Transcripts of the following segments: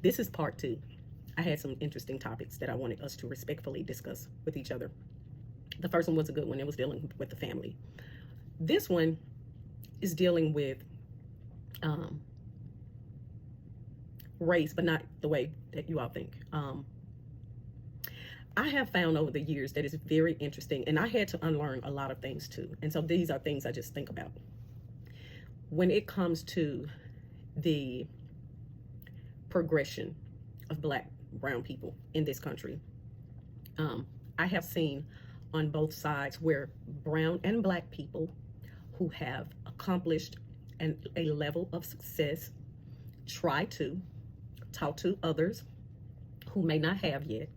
This is part two. I had some interesting topics that I wanted us to respectfully discuss with each other. The first one was a good one. It was dealing with the family. This one is dealing with um, race, but not the way that you all think. I have found over the years that it's very interesting, and I had to unlearn a lot of things too. And so these are things I just think about. When it comes to the progression of Black, brown people in this country, I have seen on both sides where brown and Black people who have accomplished a level of success try to talk to others who may not have yet.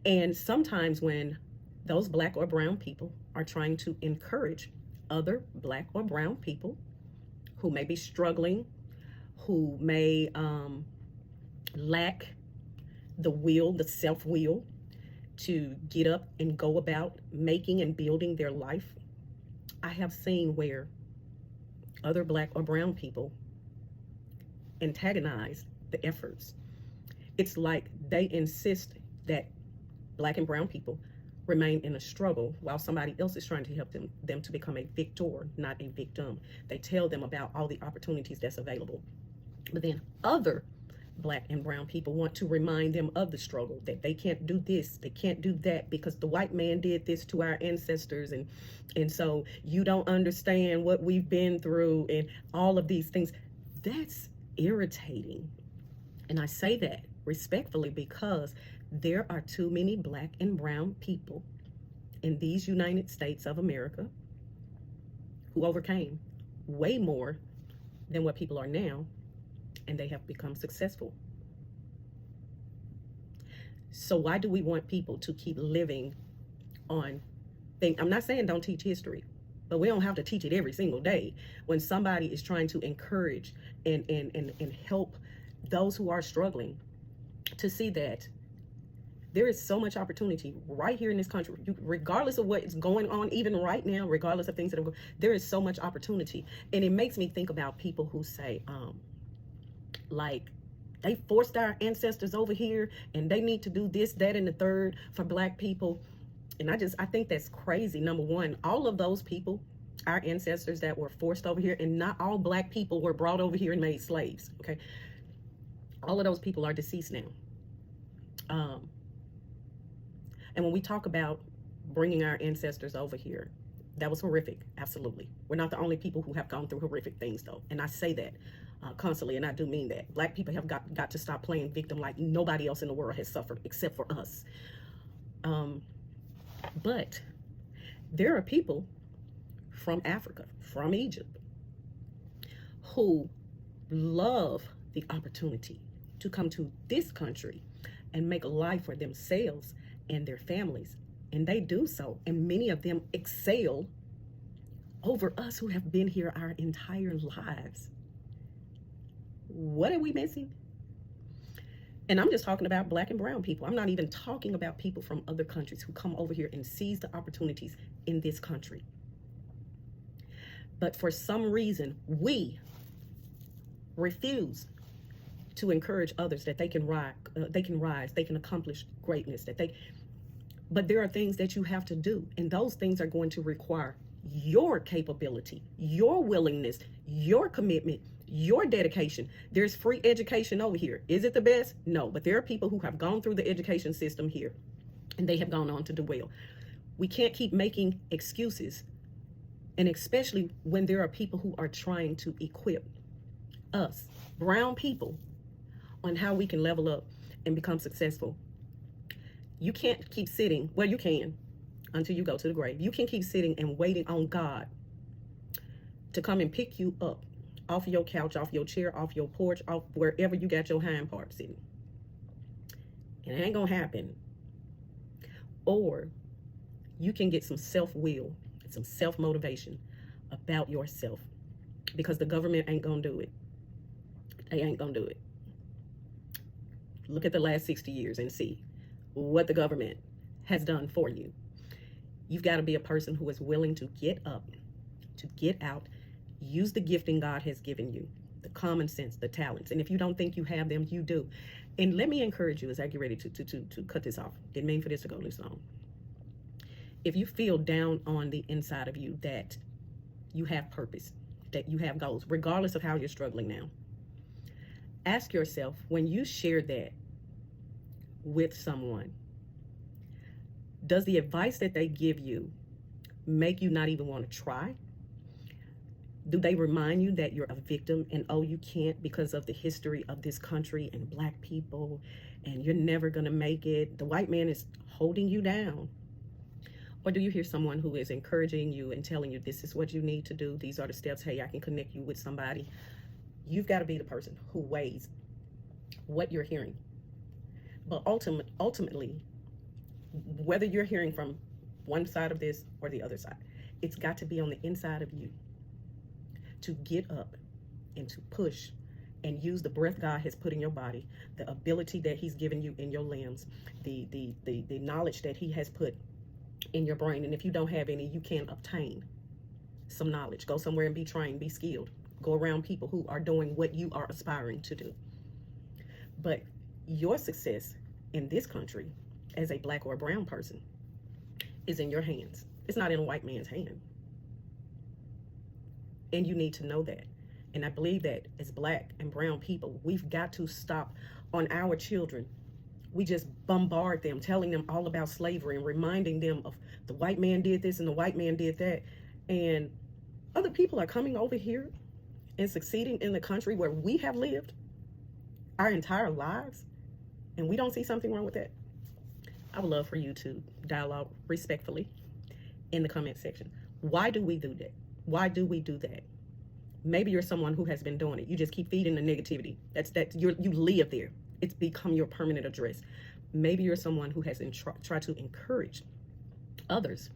And sometimes when those Black or brown people are trying to encourage other Black or brown people who may be struggling, who may lack the will, the self-will to get up and go about making and building their life, I have seen where other Black or brown people antagonize the efforts. It's like they insist that Black and brown people remain in a struggle while somebody else is trying to help them to become a victor, not a victim. They tell them about all the opportunities that's available. But then other Black and brown people want to remind them of the struggle, that they can't do this, they can't do that because the white man did this to our ancestors, and so you don't understand what we've been through and all of these things. That's irritating. And I say that respectfully because there are too many Black and brown people in these United States of America who overcame way more than what people are now, and they have become successful. So why do we want people to keep living on things? I'm not saying don't teach history, but we don't have to teach it every single day. When somebody is trying to encourage and help those who are struggling to see that there is so much opportunity right here in this country, regardless of what is going on, even right now, regardless of things that are going, there is so much opportunity. And it makes me think about people who say, like, they forced our ancestors over here and they need to do this, that, and the third for Black people. And I think that's crazy. Number one, all of those people, our ancestors that were forced over here, and not all Black people were brought over here and made slaves, okay? All of those people are deceased now. And when we talk about bringing our ancestors over here, that was horrific, absolutely. We're not the only people who have gone through horrific things, though. And I say that constantly, and I do mean that. Black people have got to stop playing victim like nobody else in the world has suffered except for us. But there are people from Africa, from Egypt, who love the opportunity to come to this country and make a life for themselves and their families. And they do so. And many of them excel over us who have been here our entire lives. What are we missing? And I'm just talking about Black and brown people. I'm not even talking about people from other countries who come over here and seize the opportunities in this country. But for some reason, we refuse to encourage others that they can rise, they can accomplish greatness, but there are things that you have to do, and those things are going to require your capability, your willingness, your commitment, your dedication. There's free education over here. Is it the best? No, but there are people who have gone through the education system here, and they have gone on to do well. We can't keep making excuses, and especially when there are people who are trying to equip us, brown people, on how we can level up and become successful. You can't keep sitting, well, you can until you go to the grave. You can keep sitting and waiting on God to come and pick you up off your couch, off your chair, off your porch, off wherever you got your hind part sitting. And it ain't gonna happen. Or you can get some self-will, some self-motivation about yourself, because the government ain't gonna do it. They ain't gonna do it. Look at the last 60 years and see what the government has done for you. You've got to be a person who is willing to get up, to get out, use the gifting God has given you, the common sense, the talents. And if you don't think you have them, you do. And let me encourage you as I get ready to cut this off. Didn't mean for this to go this long. If you feel down on the inside of you that you have purpose, that you have goals, regardless of how you're struggling now, ask yourself, when you share that with someone, does the advice that they give you make you not even want to try? Do they remind you that you're a victim and oh, you can't because of the history of this country and black people and you're never going to make it? The white man is holding you down. Or do you hear someone who is encouraging you and telling you this is what you need to do? These are the steps. Hey, I can connect you with somebody. You've got to be the person who weighs what you're hearing. But ultimately, whether you're hearing from one side of this or the other side, it's got to be on the inside of you to get up and to push and use the breath God has put in your body, the ability that he's given you in your limbs, the knowledge that he has put in your brain. And if you don't have any, you can obtain some knowledge. Go somewhere and be trained, be skilled. Go around people who are doing what you are aspiring to do. But your success in this country as a black or a brown person is in your hands. It's not in a white man's hand. And you need to know that. And I believe that as black and brown people, we've got to stop on our children. We just bombard them, telling them all about slavery and reminding them of the white man did this and the white man did that. And other people are coming over here and succeeding in the country where we have lived our entire lives, and we don't see something wrong with that. I would love for you to dialogue respectfully in the comment section. Why do we do that? Why do we do that? Maybe you're someone who has been doing it. You just keep feeding the negativity. You live there. It's become your permanent address. Maybe you're someone who has tried to encourage others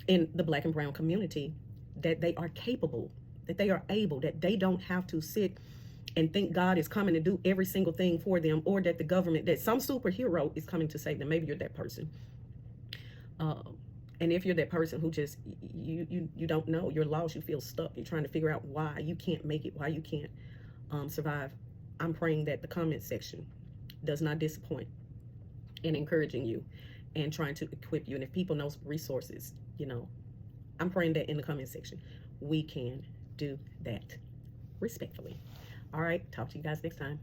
in the black and brown community that they are capable, that they are able, that they don't have to sit and think God is coming to do every single thing for them, or that the government, that some superhero is coming to save them. Maybe you're that person. And if you're that person who just, you don't know, you're lost, you feel stuck, you're trying to figure out why you can't make it, why you can't survive, I'm praying that the comment section does not disappoint in encouraging you and trying to equip you. And if people know resources, I'm praying that in the comment section, we can do that respectfully. All right, talk to you guys next time.